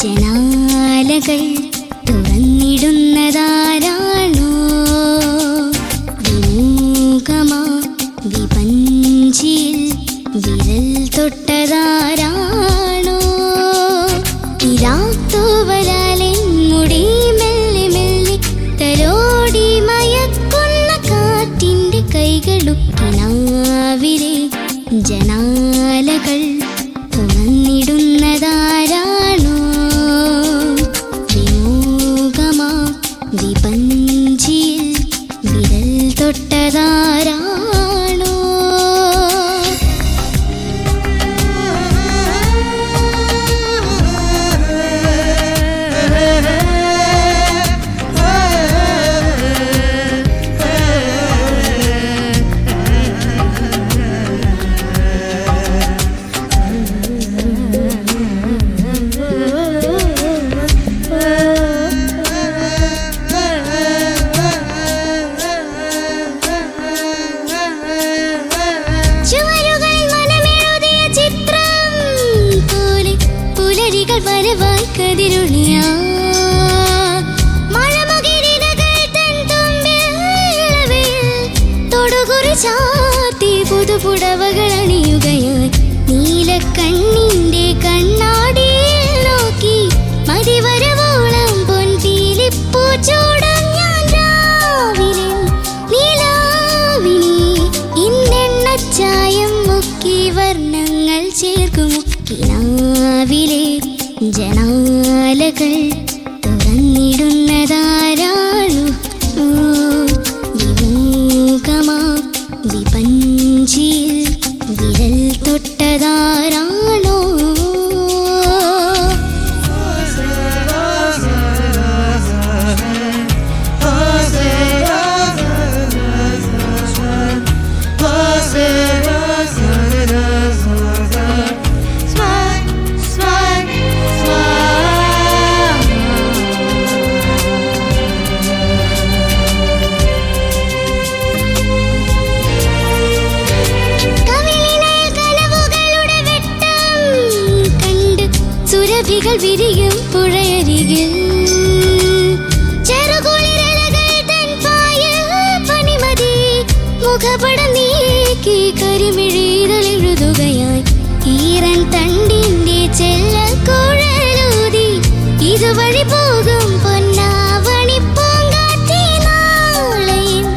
ജനാലകൾ തുറന്നിടുന്നതാരാണോ? വിമുഖമാ വിപഞ്ചിയിൽ വിരൽ തൊട്ടതാരാണോ? ഇരാത്തൂവലാലെ മുടി മെല്ലെ മെല്ലെ തലോടി മയക്കുന്ന കാറ്റിൻ്റെ കൈകളും കിനാവിലെ ജനാലകൾ തുറന്നിടുന്നതാരാണോ? വിമുഖമാ വിപഞ്ചിയിൽ വിരൽ തൊട്ടതാരാണോ? പുടവകളണിയുകയായി നീലക്കണ്ണിന്റെ കണ്ണാടിയിൽ നോക്കി മതിവരവോളം പൊൻപീലിപ്പൂ ചൂടും ഞാൻ രാവിലെ നീലാവിനി ഇന്നെണ്ണച്ചായം മുക്കി വർണ്ണങ്ങൾ ചേർക്കുമോ? കിനാവിലെ ജനാലകൾ തുറന്നിടുന്നതാരാണോ? വിമുഖമാ വിപഞ്ചിയിൽ വിരൽ തൊട്ടതാരാണോ? വിരിയും പുഴയരികിൽ ചെറുകുളിരലകൾ തൻ പായൽ പനിമതി മുഖപടം നീക്കി കരിമിഴിതലെഴുതുകയായി ഈറൻ തണ്ടിന്റെ ചെല്ലക്കുഴലൂതി ഇതുവഴി പോകും പൊന്നാവണി പൂങ്കാറ്റി നാളെയും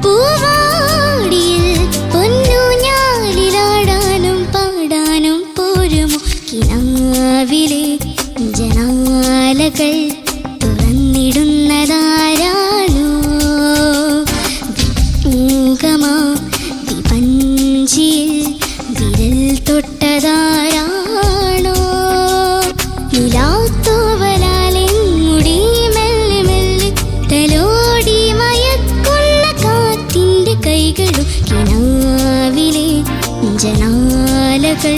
പൂവാടിയിൽ പൊന്നൂഞ്ഞാലിലാടാനും പാടാനും പോരുമോ? കിനാവിലെ ജനാലകൾ തുറന്നിടുന്നതാരാണോ? വിമുഖമാ വിപഞ്ചിയിൽ വിരൽ തൊട്ടതാരാണോ? നിലാത്തൂവലാലെ മുടി മെല്ലെ മെല്ലെ തലോടി മയക്കുന്ന കാറ്റിൻ്റെ കൈകളും കിനാവിലെ ജനാലകൾ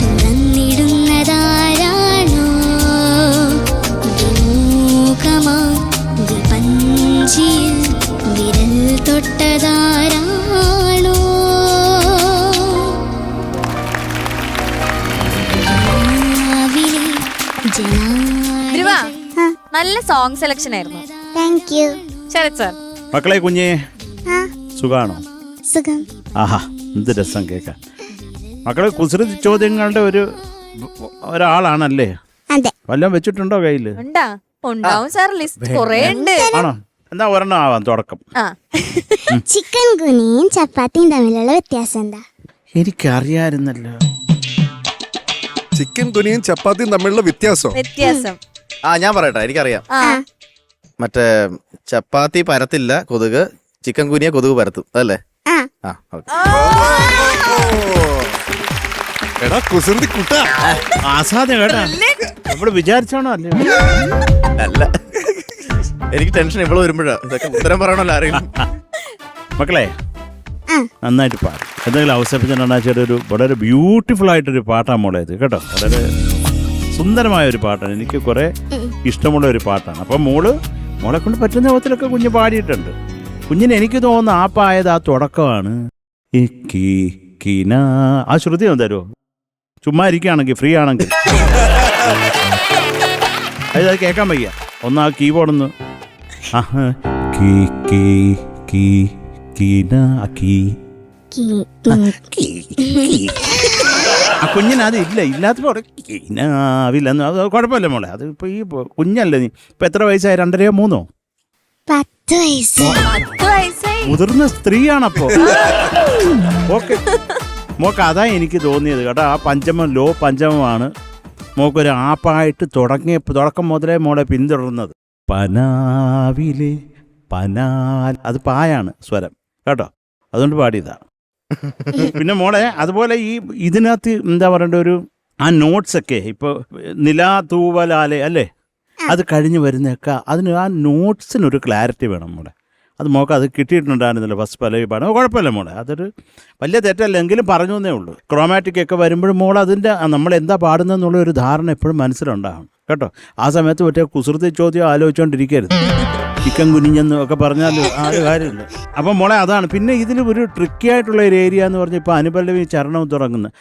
തുറന്നിടുന്നതാരാണോ? വിമുഖമാ വിപഞ്ചിയിൽ വിരൽ തൊട്ടതാരാണോ? നല്ല സോങ് സെലക്ഷൻ ആയിരുന്നു. Thank you Sarath sir. മക്കളെ കുഞ്ഞേ സുഖാണോ? സുഖം. ആഹാ എന്ത് രസം കേൾക്കാൻ. മക്കളെ കുസൃതി ചോദ്യങ്ങളുടെ ഒരാളാണല്ലേ? അതെ. വല്ലതും വെച്ചിട്ടുണ്ടോ കയ്യില്? ഉണ്ടാവും സാർ, ലിസ്റ്റ് കുറേ ഉണ്ട്. ആണോ? എന്നാ ഒരെണ്ണം ആവാം തുടക്കം. ചിക്കൻ കുനിയും ചപ്പാത്തിയും തമ്മിലുള്ള വ്യത്യാസം എന്താ? എനിക്കറിയായിരുന്നല്ലോ. ചിക്കൻ കുനിയും ചപ്പാത്തിയും തമ്മിലുള്ള വ്യത്യാസം ഞാൻ പറയട്ടെ, എനിക്കറിയാം. മറ്റേ ചപ്പാത്തി പരത്തില്ല കൊതുക്, ചിക്കൻ കുനിയ കൊതുക് പരത്തും, അതല്ലേ? എടാ കുസൃതി കുട്ടാ, ആസാദ് കേട്ടാ നമ്മള് വിചാരിച്ചാണോ? അല്ല, എനിക്ക് ടെൻഷൻ ഇവിടെ വരുമ്പോഴാ ഇതൊക്കെ ഉത്തരം പറയണല്ലോ ആരെങ്കിലും. മക്കളെ നന്നായിട്ട് പാടും. എന്തെങ്കിലും അവസരപ്പിച്ചിട്ടുണ്ടെങ്കിൽ ഒരു വളരെ ബ്യൂട്ടിഫുൾ ആയിട്ടൊരു പാട്ടാണ് മോളെ ഇത് കേട്ടോ. വളരെ സുന്ദരമായ ഒരു പാട്ടാണ്, എനിക്ക് കുറെ ഇഷ്ടമുള്ള ഒരു പാട്ടാണ്. അപ്പം മോളെ കൊണ്ട് പറ്റുന്ന വിധത്തിലൊക്കെ കുഞ്ഞ് പാടിയിട്ടുണ്ട്. കുഞ്ഞിന് എനിക്ക് തോന്നുന്നു ആ പായത് ആ തുടക്കമാണ്. ആ ശ്രുതി ഒന്ന് തരുമോ? ചുമ്മാ ഇരിക്കുകയാണെങ്കിൽ, ഫ്രീ ആണെങ്കിൽ. അത് കേൾക്കാൻ വയ്യ. ഒന്ന് ആ കീബോർഡ് ഒന്ന് കീ കീ കീ കീന കീ ആ കുഞ്ഞിന് അത് ഇല്ല, ഇല്ലാത്തപ്പോൾ കീനാവില്ലെന്ന്. അത് കുഴപ്പമില്ല മോളെ. അത് ഇപ്പൊ ഈ കുഞ്ഞല്ലേ നീ. ഇപ്പൊ എത്ര വയസ്സായി? 2.5 3? 10 വയസ്സ്. 10 വയസ്സായി. മുതിർന്ന സ്ത്രീയാണപ്പോ. ഓക്കെ മോക്ക് അതാ എനിക്ക് തോന്നിയത് കേട്ടോ. ആ പഞ്ചമം ലോ പഞ്ചമമാണ് മോക്കൊരു ആപ്പായിട്ട് തുടക്കം മുതലേ മോളെ പിന്തുടർന്നത്. പനാവിലെ പനാൽ, അത് പായാണ് സ്വരം കേട്ടോ, അതുകൊണ്ട് പാടിയതാ. പിന്നെ മോളെ അതുപോലെ ഈ ഇതിനകത്ത് എന്താ പറയണ്ട, ഒരു ആ നോട്ട്സൊക്കെ ഇപ്പോൾ നിലാ തൂവലാലെ അല്ലേ, അത് കഴിഞ്ഞ് വരുന്നതൊക്കെ അതിന് ആ നോട്ട്സിനൊരു ക്ലാരിറ്റി വേണം മോളെ. അത് മോക്ക് അത് കിട്ടിയിട്ടുണ്ടായിരുന്നില്ല ഫസ്റ്റ് പല്ലവി പാടാൻ. കുഴപ്പമില്ല മോളെ, അതൊരു വലിയ തെറ്റല്ല, എങ്കിലും പറഞ്ഞു എന്നേ ഉള്ളൂ. ക്രോമാറ്റിക് ഒക്കെ വരുമ്പോഴും മോൾ അതിൻ്റെ നമ്മൾ എന്താ പാടുന്നതെന്നുള്ള ഒരു ധാരണ എപ്പോഴും മനസ്സിലുണ്ടാകും കേട്ടോ. ആ സമയത്ത് മറ്റേ കുസൃതി ചോദ്യം ആലോചിച്ചുകൊണ്ടിരിക്കരുത്. ചിക്കൻ കുനിഞ്ഞെന്ന് ഒക്കെ പറഞ്ഞാൽ ആ ഒരു കാര്യമില്ല. അപ്പം മോളെ അതാണ്. പിന്നെ ഇതിൽ ഒരു ട്രിക്കി ആയിട്ടുള്ള ഒരു ഏരിയ എന്ന് പറഞ്ഞാൽ ഇപ്പോൾ അനുപല്ലവി ചരണവും തുടങ്ങുന്നത്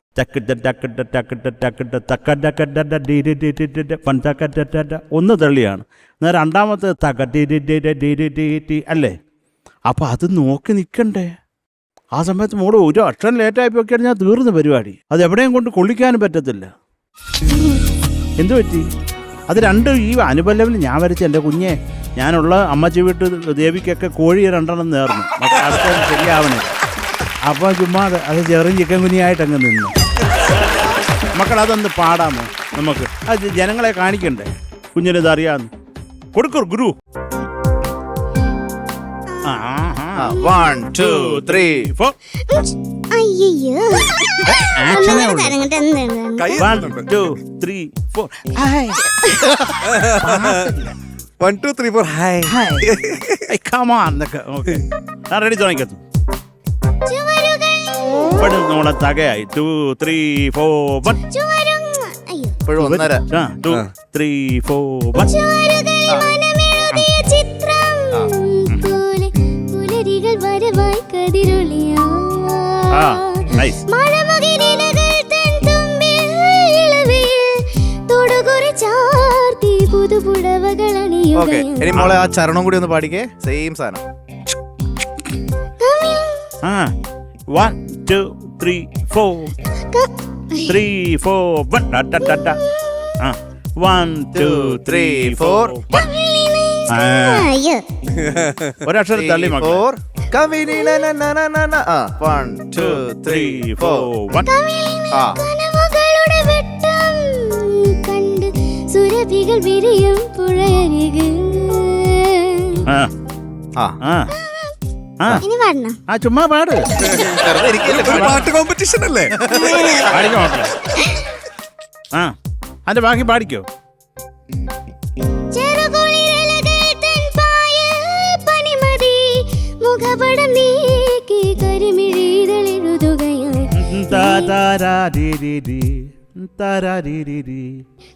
ഒന്ന് തള്ളിയാണ്. എന്നാൽ രണ്ടാമത്തെ അല്ലേ, അപ്പം അത് നോക്കി നിൽക്കണ്ടേ. ആ സമയത്ത് മോള് ഒരു അക്ഷരം ലേറ്റായി പോയി കഴിഞ്ഞാൽ തീർന്ന പരിപാടി. അത് എവിടെയും കൊണ്ട് കൊള്ളിക്കാനും പറ്റത്തില്ല. എന്തു പറ്റി? അത് രണ്ട് ഈ അനുപല്ലവിൽ ഞാൻ വരച്ച എൻ്റെ കുഞ്ഞെ, ഞാനുള്ള അമ്മച്ചി വീട്ട് ദേവിക്കൊക്കെ കോഴി 2 നേർന്നു. അടുത്ത ശരിയാവണേ. അപ്പോൾ ചുമ്മാ അത് ചെറിയ ചിക്കൻ കുഞ്ഞായിട്ടങ്ങ് നിന്നു. മക്കൾ അതൊന്ന് പാടാമോ നമുക്ക്? അത് ജനങ്ങളെ കാണിക്കണ്ടേ, കുഞ്ഞിനിത് അറിയാമെന്ന്. കൊടുക്കൂ ഗുരു. 1 2 3 4. അയ്യോ ആക്ഷനേ ഉള്ളൂ. തരങ്ങട്ട് എന്താണ് 1 2 3 4. 1 2 3 4 ഹായ്. Come on. ഓക്കെ, ഞാൻ റെഡി തുടങ്ങിക്കത്തു. ചുവരുകൾ നമ്മളെ തകയായി. 2 3 4 1. ചുവരുങ്ങ അയ്യോ ഇപ്പോഴും 1.5. 2 3 4 1. ചുവരുകളിൽ മനമെഴുതിയ ചിത്രം പോലെ പുലരികൾ വരവായി കതിരൊളിയാ. നൈസ്. മഴമുകിലിലകൾ തൻ തുമ്പിൽ ഇളവയിൽ തൊടുകുറി ചാർത്തി പുതുപുടവകൾ ഓക്കെ, അണിയുകയും. ഇനി മോളെ ആ ചരണം കൂടി ഒന്ന് പാടിക്കേ. സെയിം സാധനം. 1 2 3 4 3 4 1. 1 2 3 4 1. അയ്യോ ഒരക്ഷരം തള്ളി മക്കൾ. 4 1 2 3 4 1. കനവുകളുടെ വെട്ടം കണ്ട് സുരഭികൾ വിരിയും പുഴയരികിൽ. ഇനി പാടണം. ആ ചുമ്മാ പാട്. ഒരു പാട്ട് കോമ്പറ്റീഷൻ അല്ലേ? പാടിക്കോ മക്കളെ. അതിന്റെ ബാക്കി പാടിക്കോ. ചെറുകുളിരലകൾ തൻ പായൽ പനിമതി മുഖപടം നീക്കി കരിമിഴിതളെഴുതുകയായി.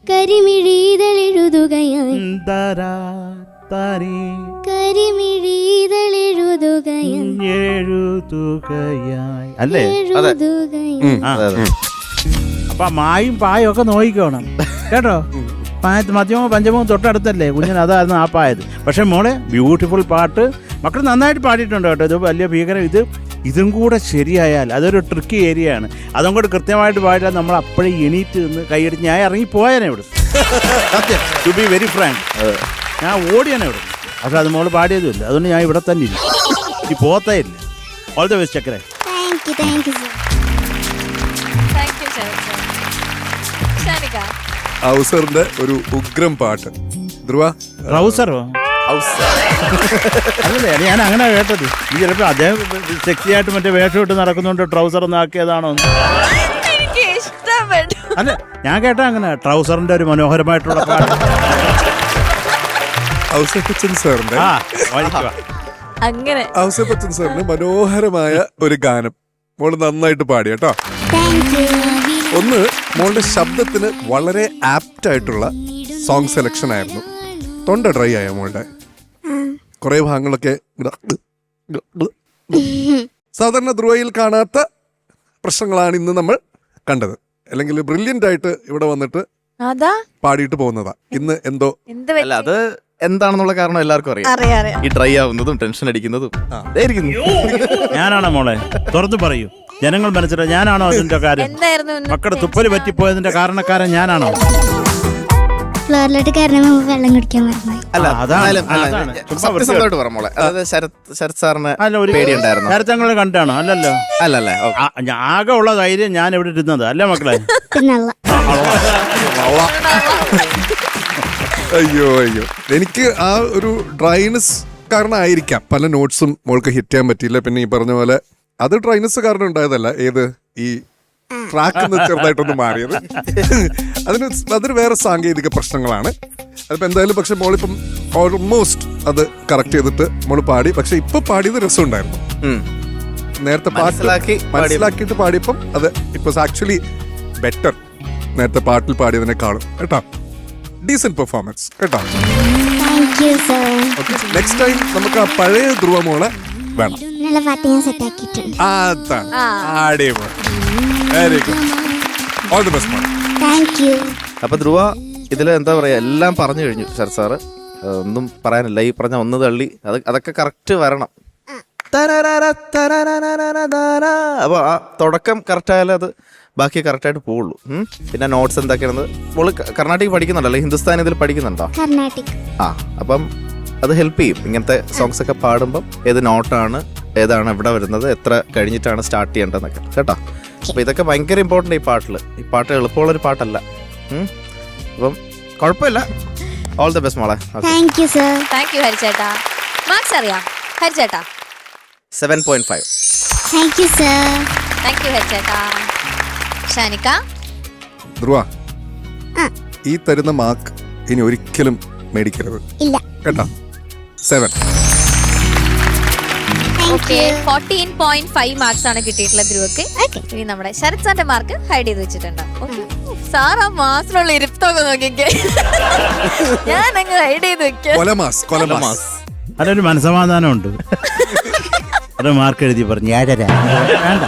കരിമിഴിതളെഴുതുകയായി. കരിമിഴിതളെഴുതുകയായി. അല്ലേ? എഴുതുകയായി. അപ്പൊ മായും പായും ഒക്കെ നോക്കിക്കോണം കേട്ടോ. പായത്ത് മധ്യമോ പഞ്ചമോ തൊട്ടടുത്തല്ലേ, കുഞ്ഞിന് അതായിരുന്നു ആ പായത്. പക്ഷെ മോളെ ബ്യൂട്ടിഫുൾ പാട്ട് മക്കൾ നന്നായിട്ട് പാടിയിട്ടുണ്ട് കേട്ടോ. ഇത് വലിയ ഭീകരം. ഇതും കൂടെ ശരിയായാൽ അതൊരു ട്രിക്കി ഏരിയ ആണ്. അതും കൂടെ കൃത്യമായിട്ട് പാടിയാൽ നമ്മൾ അപ്പോഴേ എണീറ്റ് നിന്ന് കൈയടിച്ച് ഞാൻ ഇറങ്ങി പോയാനെ ഇവിടെ. ടു ബി വെരി ഫ്രാങ്ക്, ഞാൻ ഓടിയാനെ ഇവിടെ. പക്ഷെ അത് മോള് പാടിയതുമില്ല, അതുകൊണ്ട് ഞാൻ ഇവിടെ തന്നെ ഇല്ല, ഈ പോത്തേ ഇല്ല. ഓൾ ദ ബെസ്റ്റ് ചക്കരെ. Thank you sir. Thank you Shanika. ഔസറിന്റെ ഒരു ഉഗ്രം പാട്ട്. ധ്രുവ ട്രൗസറോ? അല്ലല്ലേ, ഞാൻ അങ്ങനെ കേട്ടത്. ഈ ചിലപ്പോൾ അദ്ദേഹം സെക്സിയായിട്ട് മറ്റേ വേഷം ഇട്ട് നടക്കുന്നുണ്ട്, ട്രൗസർ ഒന്നും ആക്കിയതാണോ? എനിക്ക് ഇഷ്ടപ്പെട്ടു. അല്ല, ഞാൻ കേട്ട അങ്ങനെ ട്രൗസറിന്റെ ഒരു മനോഹരമായിട്ടുള്ള പാട്ട്. ഔസർ ബച്ചൻ സാറിന്റെ അങ്ങനെ ഔസർ ബച്ചൻ സാറിന്റെ മനോഹരമായ ഒരു ഗാനം മോള് നന്നായിട്ട് പാടി കേട്ടോ. Thank you. ഒന്ന്, മോളുടെ ശബ്ദത്തിന് വളരെ ആപ്റ്റ് ആയിട്ടുള്ള സോങ് സെലക്ഷൻ ആയിരുന്നു. തൊണ്ട ഡ്രൈ ആയ മോളുടെ കുറെ ഭാഗങ്ങളൊക്കെ സാധാരണ ധ്രുവയിൽ കാണാത്ത പ്രശ്നങ്ങളാണ് ഇന്ന് നമ്മൾ കണ്ടത്. അല്ലെങ്കിൽ ബ്രില്യൻ്റ് ആയിട്ട് ഇവിടെ വന്നിട്ട് അതാ പാടിയിട്ട് പോകുന്നതാ. ഇന്ന് എന്തോ എന്ത് അല്ല അത് എന്താണെന്നുള്ള കാരണം എല്ലാവർക്കും അറിയാം. അറിയാം ഈ ഡ്രൈ ആവുന്നതും ടെൻഷൻ അടിക്കുന്നതും ഇതായിരിക്കുന്നു. ഞാനാണോ മോളെ തുറന്നു പറയൂ, ജനങ്ങൾ മനസ്സിലായി ഞാനാണോ അതിന്റെ കാര്യം? എന്തായിരുന്നു മക്കളുടെ തുപ്പല് പറ്റിപ്പോയതിന്റെ കാരണക്കാരൻ ഞാനാണോ? ഫ്ലോറിലോട്ട് കയറുന്ന മുമ്പ് വെള്ളം കുടിക്കാൻ മറന്നു. അല്ല അതാണ്, എന്നാലും അല്ല, അതാണ്. സത്യസന്ധമായിട്ട് പറ മോളെ. അതായത് ശരത് സാറിന് അല്ല, ഒരു പേടിയുണ്ടായിരുന്നു? നേരത്തെ കണ്ടാണോ? അല്ലല്ലോ. അല്ലല്ലേ, ഓക്കേ. ആകെ ഉള്ള ധൈര്യം ഞാൻ ഇവിടെ ഇരുന്നത് അല്ല മക്കളെ. പിന്നല്ല. അയ്യോ അയ്യോ, എനിക്ക് ആ ഒരു ഡ്രൈനെസ് കാരണമായിരിക്കാം പല നോട്ട്സും മോൾക്ക് ഹിറ്റ് ചെയ്യാൻ പറ്റിയില്ല. പിന്നെ ഈ പറഞ്ഞ പോലെ അത് ഡ്രൈനെസ് കാരണം ഉണ്ടായതല്ല, ഏത് ഈ ട്രാക്ക് ചെറുതായിട്ടൊന്ന് മാറിയത്. അതൊരു വേറെ സാങ്കേതിക പ്രശ്നങ്ങളാണ്. അതിപ്പോ എന്തായാലും പക്ഷെ മോളിപ്പം ഓൾമോസ്റ്റ് അത് കറക്റ്റ് ചെയ്തിട്ട് മോള് പാടി. പക്ഷെ ഇപ്പൊ പാടിയത് രസമുണ്ടായിരുന്നു. നേരത്തെ മനസ്സിലാക്കിയിട്ട് പാടിയപ്പം അത് ഇറ്റ് വാസ് ആക്ച്വലി ബെറ്റർ നേരത്തെ പാട്ടിൽ പാടിയതിനേക്കാളും. കേട്ടോ, ഡീസന്റ് പെർഫോമൻസ് കേട്ടോ. Thank you sir. Next time നമുക്ക് ആ പഴയ ധ്രുവ മോളെ വേണം. നല്ല പാട്ട് ഞാൻ സെറ്റ് ആക്കിയിട്ടുണ്ട്. അതാണ് അടിപൊളി. Very good. All the best മോളെ. Thank you. അപ്പൊ ധ്രുവ ഇതില് എന്താ പറയാ, എല്ലാം പറഞ്ഞു കഴിഞ്ഞു ശരത് സാറ്. ഒന്നും പറയാനില്ല. ഈ പറഞ്ഞ ഒന്ന് തള്ളി അതൊക്കെ കറക്റ്റ് വരണം. അപ്പൊ ആ തുടക്കം കറക്റ്റ് ആയാലും അത് ബാക്കി കറക്റ്റായിട്ട് പോവുള്ളൂ. പിന്നെ നോട്ട്സ് എന്തൊക്കെയാണെന്ന് മോള് കർണാട്ടിക് പഠിക്കുന്നുണ്ടല്ലോ, ഹിന്ദുസ്ഥാനി ഇതിൽ പഠിക്കുന്നുണ്ടോ? കർണാട്ടിക്. ആ, അപ്പം അത് ഹെൽപ്പ് ചെയ്യും. ഇങ്ങനത്തെ സോങ്സ് ഒക്കെ പാടുമ്പം ഏത് നോട്ടാണ്, ഏതാണ് എവിടെ വരുന്നത്, എത്ര കഴിഞ്ഞിട്ടാണ് സ്റ്റാർട്ട് ചെയ്യേണ്ടതെന്നൊക്കെ കേട്ടോ. അപ്പൊ ഇതൊക്കെ ഭയങ്കര ഇമ്പോർട്ടൻ്റ് ഈ പാട്ടിൽ. ഈ പാട്ട് എളുപ്പമുള്ളൊരു പാട്ടല്ല. അപ്പം കുഴപ്പമില്ല. ഓൾ ദ ബെസ്റ്റ് മോളെ. Thank you sir. Thank you ഹരിച്ചേട്ടാ. മാർക്സ് അറിയാം ഹരിച്ചേട്ടാ? 7.5. Thank you sir. Thank you ഹരിച്ചേട്ടാ. ഷാനിക്ക? ധ്രുവ, ഈ തരുന്ന മാർക്ക് ഇനി ഒരിക്കലും മേടിക്കരുത് ഇല്ല കേട്ടോ. 7. ഓക്കെ, 14.5 മാർക്സ് ആണ് കിട്ടിയിട്ടുള്ള ധ്രുവക്ക്. ഇനി നമ്മുടെ ശരത് സാറിന്റെ മാർക്ക് ഹൈഡ് ചെയ്ത് വെച്ചിട്ടുണ്ട്. സാർ ആ മാസിലുള്ള ഇരുത്തൊക്കെ നോക്കിക്കേ. ഞാൻ അങ്ങ് ഹൈഡ് ചെയ്ത് വെക്കാം. കൊലമാസ്. അതിലൊരു മനസമാധാനം ഉണ്ട്. അത് മാർക്ക് എഴുതി പറഞ്ഞു 7. വേണ്ട.